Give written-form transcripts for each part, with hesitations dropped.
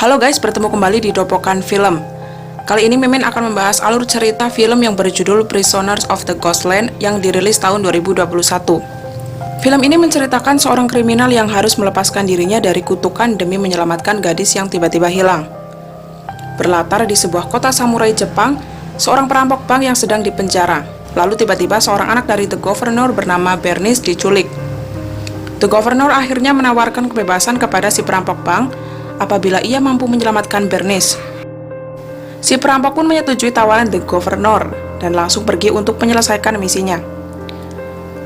Halo guys, bertemu kembali di Dopokan Film. Kali ini Mimin akan membahas alur cerita film yang berjudul Prisoners of the Ghostland yang dirilis tahun 2021. Film ini menceritakan seorang kriminal yang harus melepaskan dirinya dari kutukan demi menyelamatkan gadis yang tiba-tiba hilang. Berlatar di sebuah kota samurai Jepang, seorang perampok bank yang sedang dipenjara. Lalu tiba-tiba seorang anak dari The Governor bernama Bernice diculik. The Governor akhirnya menawarkan kebebasan kepada si perampok bank apabila ia mampu menyelamatkan Bernice. Si perampok pun menyetujui tawaran The Governor dan langsung pergi untuk menyelesaikan misinya.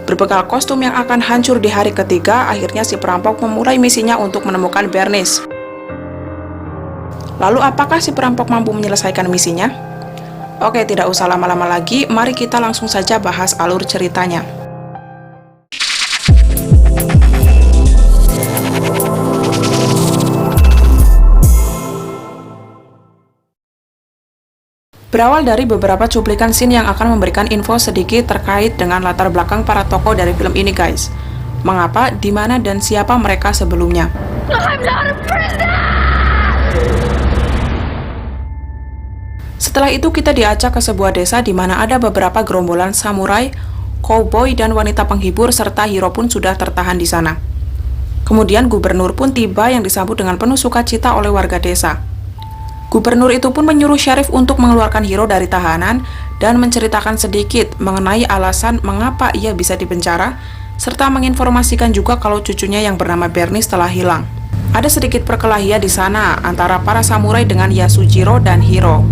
Berbekal kostum yang akan hancur di hari ketiga, akhirnya si perampok memulai misinya untuk menemukan Bernice. Lalu apakah si perampok mampu menyelesaikan misinya? Oke, tidak usah lama-lama lagi, mari kita langsung saja bahas alur ceritanya. Berawal dari beberapa cuplikan scene yang akan memberikan info sedikit terkait dengan latar belakang para tokoh dari film ini guys. Mengapa, di mana, dan siapa mereka sebelumnya. Setelah itu kita diajak ke sebuah desa di mana ada beberapa gerombolan samurai, cowboy, dan wanita penghibur serta hero pun sudah tertahan di sana. Kemudian gubernur pun tiba yang disambut dengan penuh sukacita oleh warga desa. Gubernur itu pun menyuruh Sheriff untuk mengeluarkan hero dari tahanan dan menceritakan sedikit mengenai alasan mengapa ia bisa dipenjara, serta menginformasikan juga kalau cucunya yang bernama Bernice telah hilang. Ada sedikit perkelahian di sana antara para samurai dengan Yasujiro dan Hiro.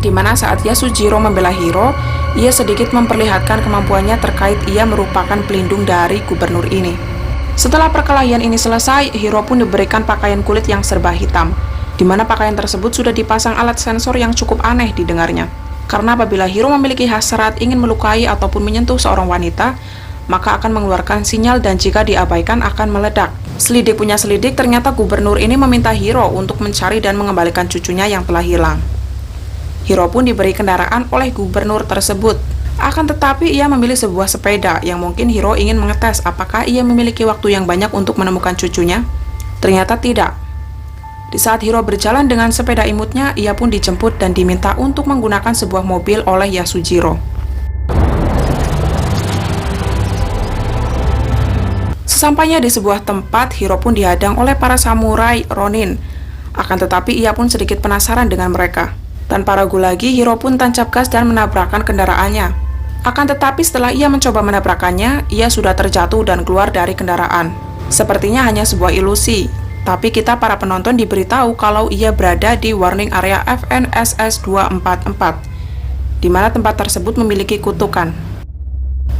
Di mana saat Yasujiro membela Hiro, ia sedikit memperlihatkan kemampuannya terkait ia merupakan pelindung dari gubernur ini. Setelah perkelahian ini selesai, Hiro pun diberikan pakaian kulit yang serba hitam, di mana pakaian tersebut sudah dipasang alat sensor yang cukup aneh didengarnya. Karena apabila Hiro memiliki hasrat ingin melukai ataupun menyentuh seorang wanita, maka akan mengeluarkan sinyal dan jika diabaikan akan meledak. Selidik punya selidik, ternyata gubernur ini meminta Hiro untuk mencari dan mengembalikan cucunya yang telah hilang. Hiro pun diberi kendaraan oleh gubernur tersebut. Akan tetapi ia memilih sebuah sepeda yang mungkin Hiro ingin mengetes apakah ia memiliki waktu yang banyak untuk menemukan cucunya. Ternyata tidak. Di saat Hiro berjalan dengan sepeda imutnya, ia pun dijemput dan diminta untuk menggunakan sebuah mobil oleh Yasujiro. Sesampainya di sebuah tempat, Hiro pun dihadang oleh para samurai Ronin. Akan tetapi ia pun sedikit penasaran dengan mereka. Tanpa ragu lagi, Hiro pun tancap gas dan menabrakkan kendaraannya. Akan tetapi setelah ia mencoba menabrakannya, ia sudah terjatuh dan keluar dari kendaraan. Sepertinya hanya sebuah ilusi. Tapi kita para penonton diberitahu kalau ia berada di warning area FNSS 244, di mana tempat tersebut memiliki kutukan.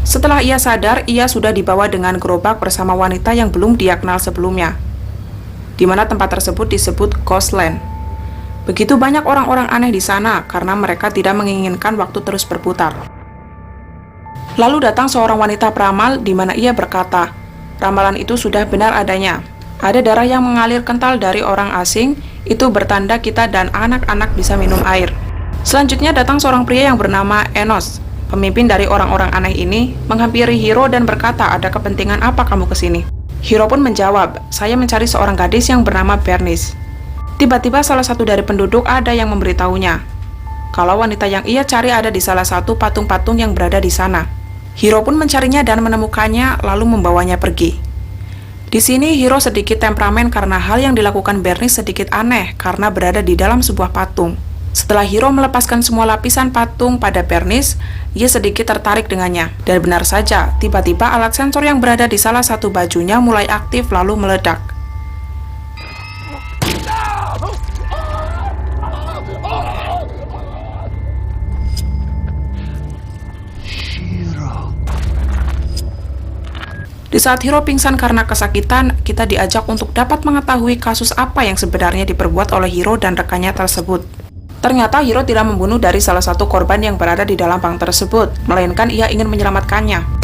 Setelah ia sadar, ia sudah dibawa dengan gerobak bersama wanita yang belum dia kenal sebelumnya, di mana tempat tersebut disebut Ghostland. Begitu banyak orang-orang aneh di sana karena mereka tidak menginginkan waktu terus berputar. Lalu datang seorang wanita peramal di mana ia berkata, ramalan itu sudah benar adanya. Ada darah yang mengalir kental dari orang asing, itu bertanda kita dan anak-anak bisa minum air. Selanjutnya datang seorang pria yang bernama Enos. Pemimpin dari orang-orang aneh ini menghampiri Hiro dan berkata, ada kepentingan apa kamu kesini? Hiro pun menjawab, saya mencari seorang gadis yang bernama Bernice. Tiba-tiba salah satu dari penduduk ada yang memberitahunya kalau wanita yang ia cari ada di salah satu patung-patung yang berada di sana. Hiro pun mencarinya dan menemukannya lalu membawanya pergi. Di sini Hiro sedikit temperamen karena hal yang dilakukan Bernice sedikit aneh karena berada di dalam sebuah patung. Setelah Hiro melepaskan semua lapisan patung pada Bernice, ia sedikit tertarik dengannya. Dan benar saja, tiba-tiba alat sensor yang berada di salah satu bajunya mulai aktif lalu meledak. Di saat Hiro pingsan karena kesakitan, kita diajak untuk dapat mengetahui kasus apa yang sebenarnya diperbuat oleh Hiro dan rekannya tersebut. Ternyata Hiro tidak membunuh dari salah satu korban yang berada di dalam bank tersebut, melainkan ia ingin menyelamatkannya.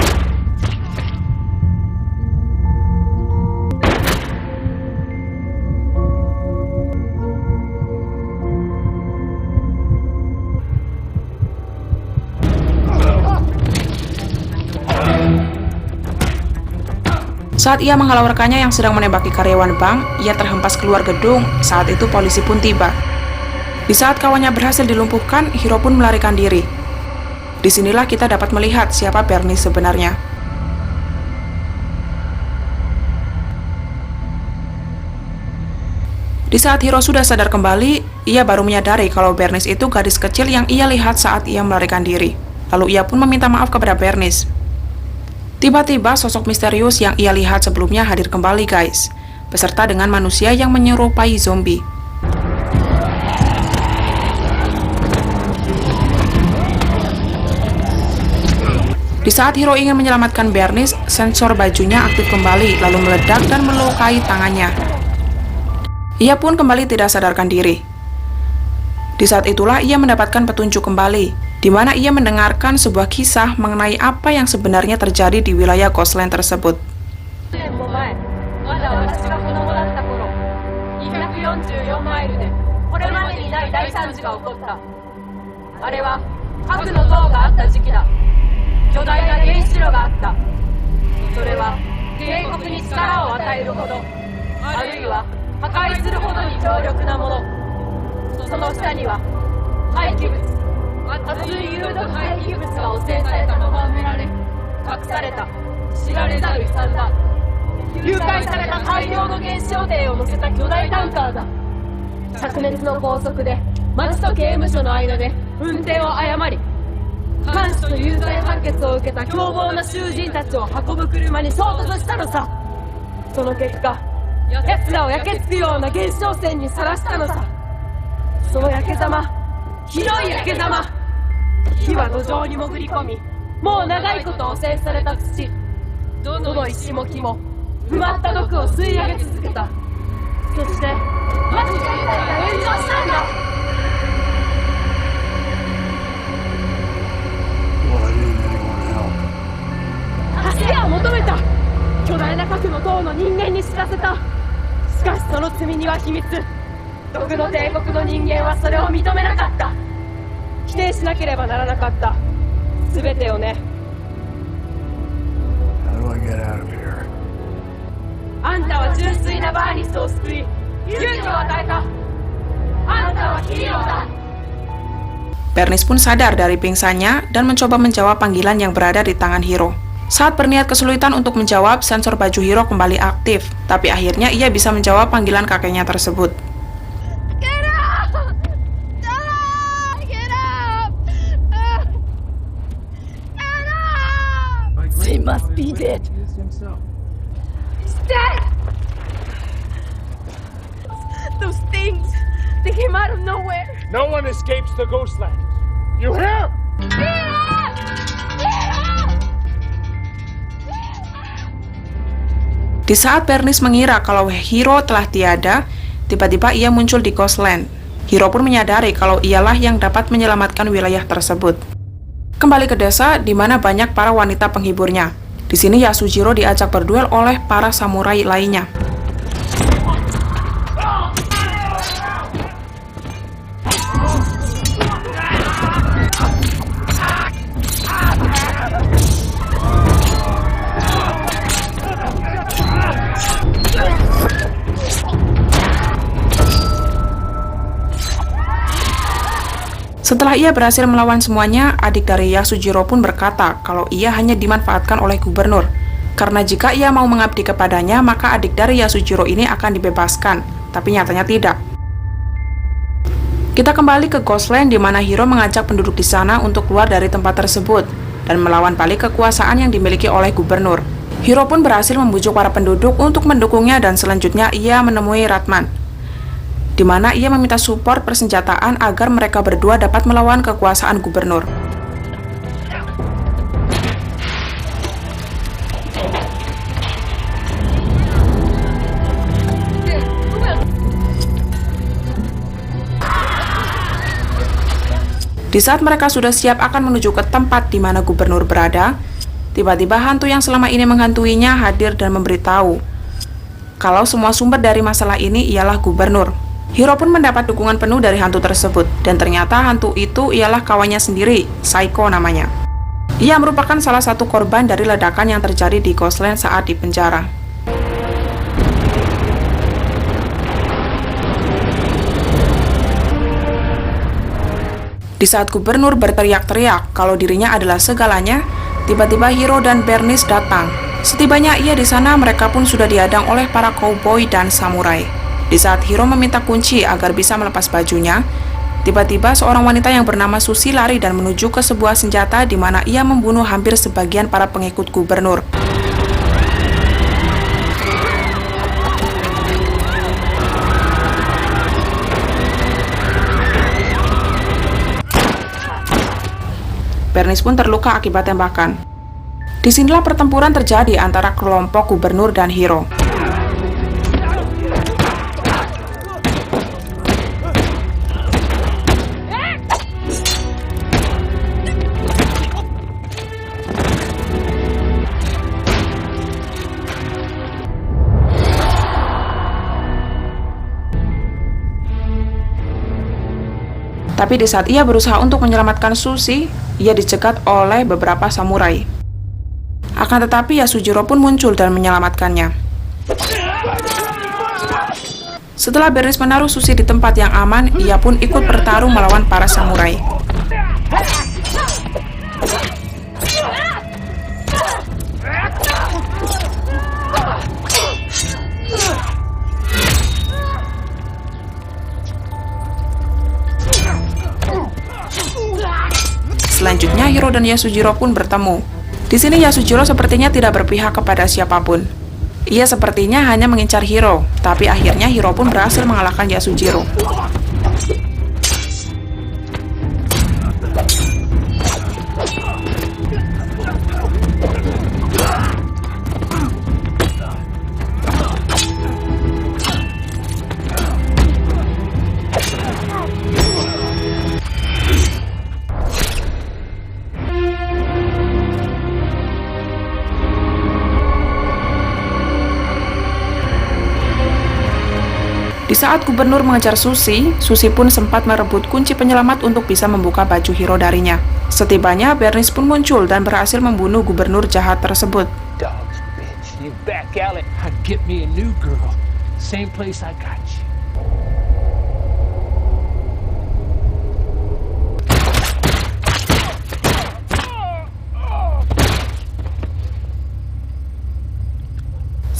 Saat ia menghalau rekannya yang sedang menembaki karyawan bank, ia terhempas keluar gedung. Saat itu polisi pun tiba. Di saat kawannya berhasil dilumpuhkan, Hiro pun melarikan diri. Disinilah kita dapat melihat siapa Bernice sebenarnya. Di saat Hiro sudah sadar kembali, ia baru menyadari kalau Bernice itu gadis kecil yang ia lihat saat ia melarikan diri. Lalu ia pun meminta maaf kepada Bernice. Tiba-tiba sosok misterius yang ia lihat sebelumnya hadir kembali guys, beserta dengan manusia yang menyerupai zombie. Di saat Hiro ingin menyelamatkan Bernice, sensor bajunya aktif kembali lalu meledak dan melukai tangannya. Ia pun kembali tidak sadarkan diri. Di saat itulah ia mendapatkan petunjuk kembali, di mana ia mendengarkan sebuah kisah mengenai apa yang sebenarnya terjadi di wilayah Ghostland tersebut. Bernice pun sadar dari pingsannya dan mencoba menjawab panggilan yang berada di tangan Hiro. Saat berniat kesulitan untuk menjawab, sensor baju Hiro kembali aktif, tapi akhirnya ia bisa menjawab panggilan kakeknya tersebut. He must be dead. He's dead! Those things, they came out of nowhere. No one escapes the Ghostland. You hear? Di saat Bernice mengira kalau Hiro telah tiada, tiba-tiba ia muncul di Ghostland. Hiro pun menyadari kalau ialah yang dapat menyelamatkan wilayah tersebut. Kembali ke desa, di mana banyak para wanita penghiburnya. Di sini Yasujiro diajak berduel oleh para samurai lainnya. Setelah ia berhasil melawan semuanya, adik dari Yasujiro pun berkata kalau ia hanya dimanfaatkan oleh gubernur. Karena jika ia mau mengabdi kepadanya, maka adik dari Yasujiro ini akan dibebaskan, tapi nyatanya tidak. Kita kembali ke Ghostland di mana Hiro mengajak penduduk di sana untuk keluar dari tempat tersebut dan melawan balik kekuasaan yang dimiliki oleh gubernur. Hiro pun berhasil membujuk para penduduk untuk mendukungnya dan selanjutnya ia menemui Ratman, di mana ia meminta support persenjataan agar mereka berdua dapat melawan kekuasaan gubernur. Di saat mereka sudah siap akan menuju ke tempat di mana gubernur berada, tiba-tiba hantu yang selama ini menghantuinya hadir dan memberitahu kalau semua sumber dari masalah ini ialah gubernur. Hiro pun mendapat dukungan penuh dari hantu tersebut, dan ternyata hantu itu ialah kawannya sendiri, Saiko namanya. Ia merupakan salah satu korban dari ledakan yang terjadi di Ghostland saat di penjara. Di saat gubernur berteriak-teriak kalau dirinya adalah segalanya, tiba-tiba Hiro dan Bernice datang. Setibanya ia di sana, mereka pun sudah dihadang oleh para cowboy dan samurai. Di saat Hiro meminta kunci agar bisa melepas bajunya, tiba-tiba seorang wanita yang bernama Susie lari dan menuju ke sebuah senjata di mana ia membunuh hampir sebagian para pengikut gubernur. Bernice pun terluka akibat tembakan. Disinilah pertempuran terjadi antara kelompok gubernur dan Hiro. Tapi di saat ia berusaha untuk menyelamatkan Susie, ia dicegat oleh beberapa samurai. Akan tetapi Yasujiro pun muncul dan menyelamatkannya. Setelah Bernice menaruh Susie di tempat yang aman, ia pun ikut bertarung melawan para samurai. Selanjutnya, Hiro dan Yasujiro pun bertemu. Di sini Yasujiro sepertinya tidak berpihak kepada siapapun. Ia sepertinya hanya mengincar Hiro, tapi akhirnya Hiro pun berhasil mengalahkan Yasujiro. Di saat gubernur mengejar Susie pun sempat merebut kunci penyelamat untuk bisa membuka baju Hiro darinya. Setibanya, Bernice pun muncul dan berhasil membunuh gubernur jahat tersebut. Dogs, bitch. You back alley. I'd get me a new girl. Same place I got you.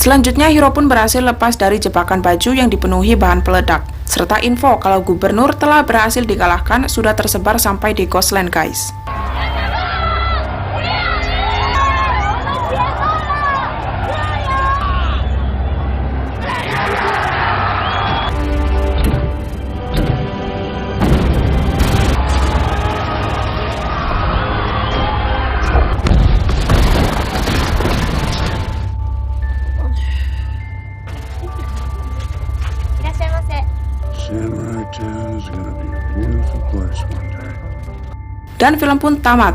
Selanjutnya, Hiro pun berhasil lepas dari jebakan baju yang dipenuhi bahan peledak, serta info kalau gubernur telah berhasil dikalahkan sudah tersebar sampai di Ghostland, guys. Samurai Town is gonna be a beautiful place one day. Dan film pun tamat.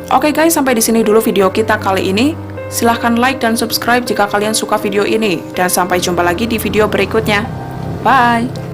Oke guys, sampai di sini dulu video kita kali ini. Silahkan like dan subscribe jika kalian suka video ini. Dan sampai jumpa lagi di video berikutnya. Bye!